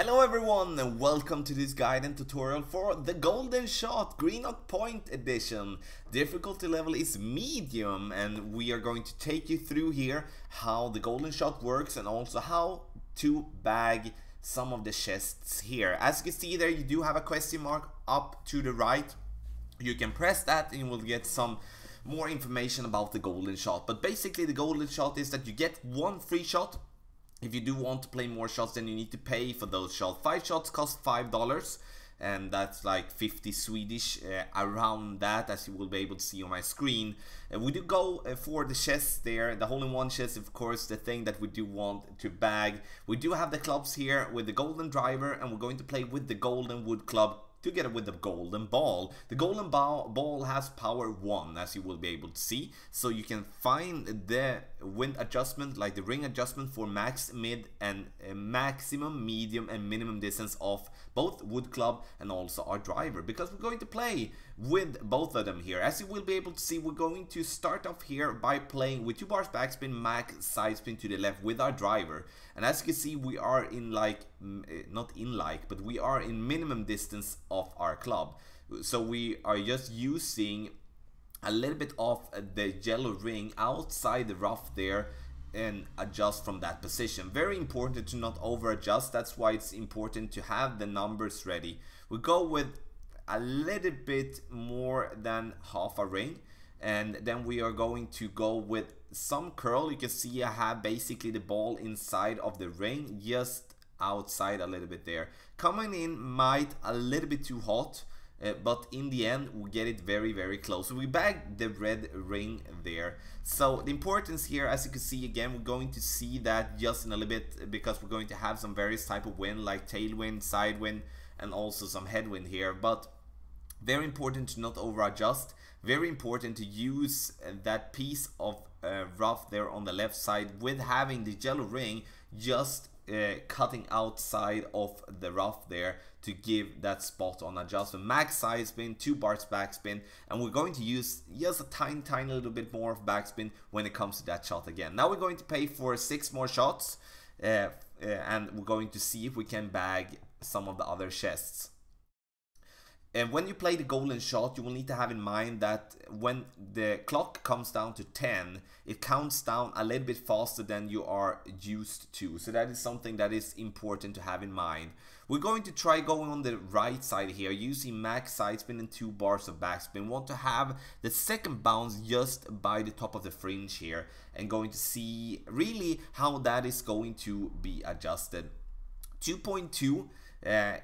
Hello everyone and welcome to this guide and tutorial for the Golden Shot Greenoch Point Edition. Difficulty level is medium and we are going to take you through here how the Golden Shot works and also how to bag some of the chests here. As you can see there, you do have a question mark up to the right. You can press that and you will get some more information about the Golden Shot. But basically the Golden Shot is that you get one free shot. If you do want to play more shots, then you need to pay for those shots. 5 shots cost $5 and that's like 50 Swedish, around that, as you will be able to see on my screen. We do go for the chests there. The hole-in-one chest, of course, the thing that we do want to bag. We do have the clubs here with the golden driver and we're going to play with the golden wood club together with the golden ball. The golden ball has power 1, as you will be able to see, so you can find the wind adjustment, like the ring adjustment for max, mid and maximum, medium and minimum distance of both wood club and also our driver, because we're going to play with both of them here. As you will be able to see, we're going to start off here by playing with 2 bars backspin, max side spin to the left with our driver. And as you can see, we are in but we are in minimum distance of our club. So we are just using a little bit of the yellow ring outside the rough there and adjust from that position. Very important to not over adjust. That's why it's important to have the numbers ready. We go with a little bit more than half a ring, and then we are going to go with some curl. You can see I have basically the ball inside of the ring, just outside a little bit there. Coming in might a little bit too hot, but in the end we get it very close. So we bag the red ring there. So the importance here, as you can see, again, we're going to see that just in a little bit, because we're going to have some various type of wind like tailwind, side wind and also some headwind here. But very important to not over adjust. Very important to use that piece of rough there on the left side with having the yellow ring just cutting outside of the rough there to give that spot on adjustment. Max side spin, 2 bars backspin, and we're going to use just a tiny little bit more of backspin when it comes to that shot again. Now we're going to pay for 6 more shots and we're going to see if we can bag some of the other chests. And when you play the Golden Shot, you will need to have in mind that when the clock comes down to 10, it counts down a little bit faster than you are used to. So that is something that is important to have in mind. We're going to try going on the right side here, using max side spin and 2 bars of backspin. We want to have the second bounce just by the top of the fringe here, and going to see really how that is going to be adjusted. 2.2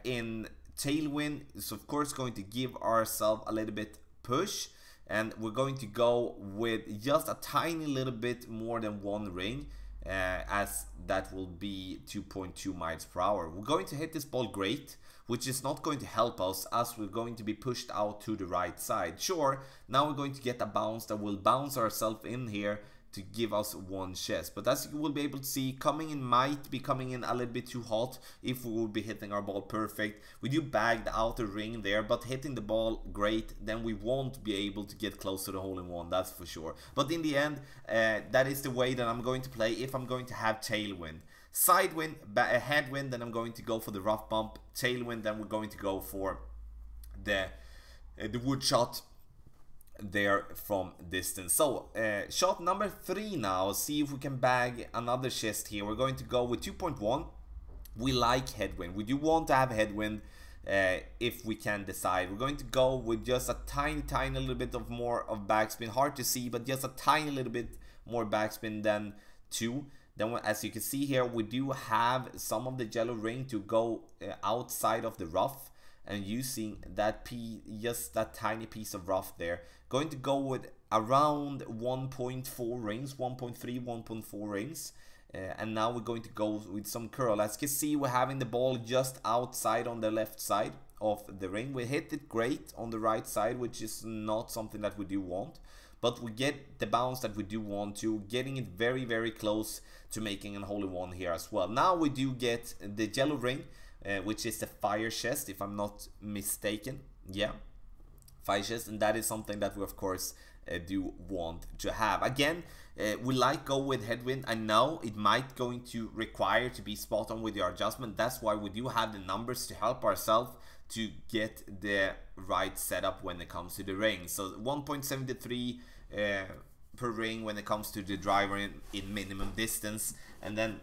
in tailwind is of course going to give ourselves a little bit push, and we're going to go with just a tiny little bit more than 1 ring, as that will be 2.2 miles per hour. We're going to hit this ball great, which is not going to help us as we're going to be pushed out to the right side. Sure, now we're going to get a bounce that will bounce ourselves in here to give us 1 chest, but as you will be able to see, coming in might be coming in a little bit too hot if we will be hitting our ball perfect. We do bag the outer ring there, but hitting the ball great, then we won't be able to get close to the hole-in-one, that's for sure. But in the end, that is the way that I'm going to play if I'm going to have tailwind. Sidewind, headwind, then I'm going to go for the rough bump. Tailwind, then we're going to go for the wood shot there from distance. So shot number 3 now. See if we can bag another chest here. We're going to go with 2.1. We like headwind. We do want to have headwind if we can decide. We're going to go with just a tiny little bit of more of backspin. Hard to see, but just a tiny little bit more backspin than 2. Then as you can see here, we do have some of the yellow ring to go outside of the rough, and using that just that tiny piece of rough there. Going to go with around 1.4 rings, 1.3, 1.4 rings. And now we're going to go with some curl. As you can see, we're having the ball just outside on the left side of the ring. We hit it great on the right side, which is not something that we do want. But we get the bounce that we do want to, getting it very close to making a hole-in-one here as well. Now we do get the yellow ring, which is the fire chest, if I'm not mistaken. Yeah, 5 chests, and that is something that we of course do want to have. Again, we like go with headwind. I know it might going to require to be spot on with your adjustment. That's why we do have the numbers to help ourselves to get the right setup when it comes to the ring. So 1.73 per ring when it comes to the driver in minimum distance, and then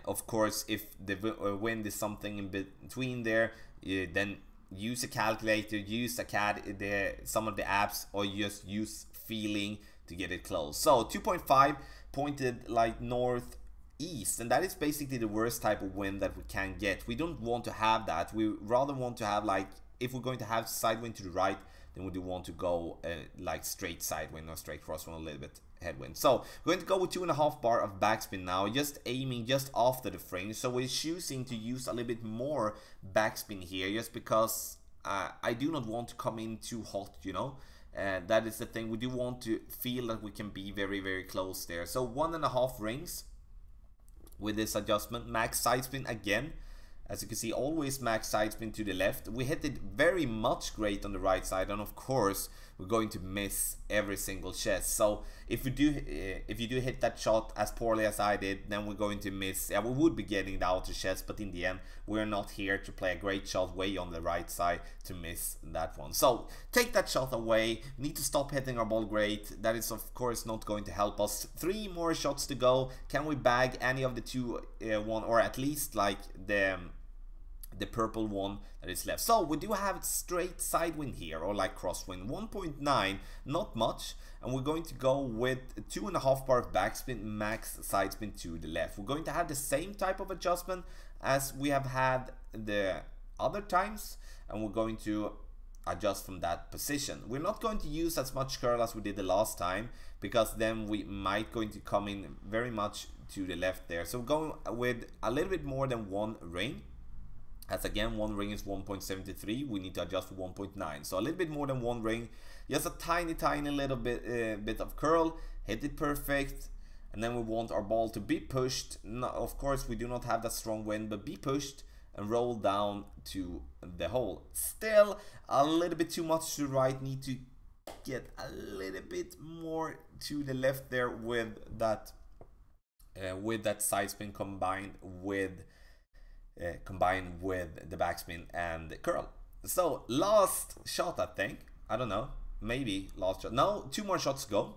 of course if the wind is something in between there, then use a calculator, use a CAD, some of the apps, or just use feeling to get it close. So 2.5 pointed like northeast, and that is basically the worst type of wind that we can get. We don't want to have that. We rather want to have, like, if we're going to have side wind to the right, then we do want to go like straight side wind or straight crosswind, a little bit headwind. So we're going to go with 2.5 bar of backspin now, just aiming just after the fringe. So we're choosing to use a little bit more backspin here, just because I do not want to come in too hot, you know. That is the thing. We do want to feel that we can be very, very close there. So 1.5 rings with this adjustment. Max side spin again. As you can see, always max side spin to the left. We hit it very much great on the right side, and of course we're going to miss every single chest. So if you do hit that shot as poorly as I did, then we're going to miss. Yeah, we would be getting the outer chest, but in the end we're not here to play a great shot way on the right side to miss that one. So take that shot away. We need to stop hitting our ball great. That is of course not going to help us. 3 more shots to go. Can we bag any of the two one, or at least like the purple one that is left? So we do have straight side wind here, or like crosswind. 1.9, not much, and we're going to go with 2.5 bar of backspin, max side spin to the left. We're going to have the same type of adjustment as we have had the other times, and we're going to adjust from that position. We're not going to use as much curl as we did the last time, because then we might going to come in very much to the left there. So we're going with a little bit more than 1 ring. As again, 1 ring is 1.73, we need to adjust for 1.9. So a little bit more than 1 ring, just a tiny little bit of curl, hit it perfect, and then we want our ball to be pushed. No, of course we do not have that strong wind, but be pushed and roll down to the hole. Still a little bit too much to the right, need to get a little bit more to the left there with that side spin combined with the backspin and the curl. So last shot, I think. I don't know, maybe last shot. No, 2 more shots to go,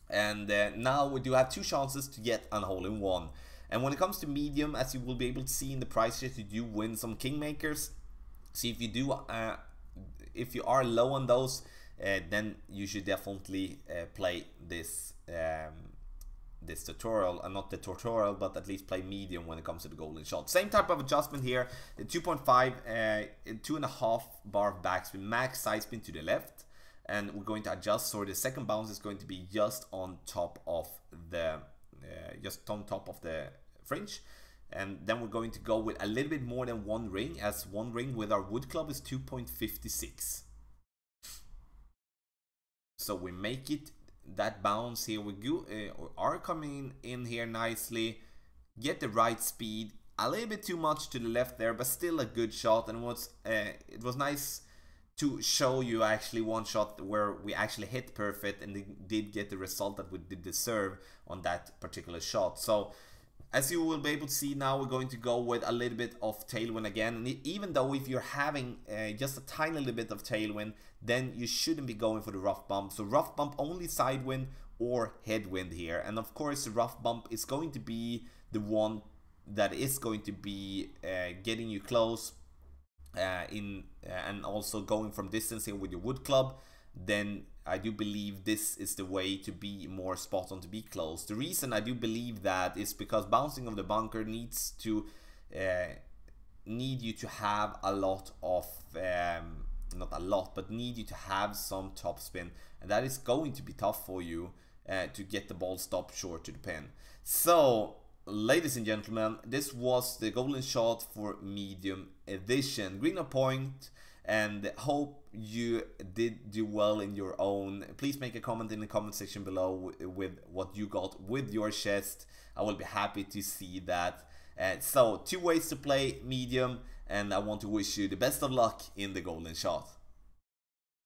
and now we do have 2 chances to get a hole-in-one. And when it comes to medium, as you will be able to see in the price sheet, you do win some kingmakers. See, if you do if you are low on those, then you should definitely play this this tutorial, and not the tutorial, but at least play medium when it comes to the golden shot. Same type of adjustment here. 2.5 2.5 bar of backspin, max side spin to the left, and we're going to adjust so the second bounce is going to be just on top of the fringe. And then we're going to go with a little bit more than 1 ring, as 1 ring with our wood club is 2.56. So we make it that bounce here. We go, are coming in here nicely, get the right speed, a little bit too much to the left there, but still a good shot. And it was nice to show you actually one shot where we actually hit perfect and did get the result that we did deserve on that particular shot. So as you will be able to see now, we're going to go with a little bit of tailwind again. And even though if you're having just a tiny little bit of tailwind, then you shouldn't be going for the rough bump. So rough bump, only side wind or headwind here. And of course the rough bump is going to be the one that is going to be getting you close and also going from distance here with your wood club. Then I do believe this is the way to be more spot on, to be close. The reason I do believe that is because bouncing of the bunker needs to need you to have a lot of not a lot, but need you to have some topspin, and that is going to be tough for you to get the ball stopped short to the pin. So ladies and gentlemen, this was the golden shot for medium edition. Greenoch point, and hope you did do well in your own. Please make a comment in the comment section below with what you got with your chest. I will be happy to see that. So 2 ways to play medium, and I want to wish you the best of luck in the golden shot.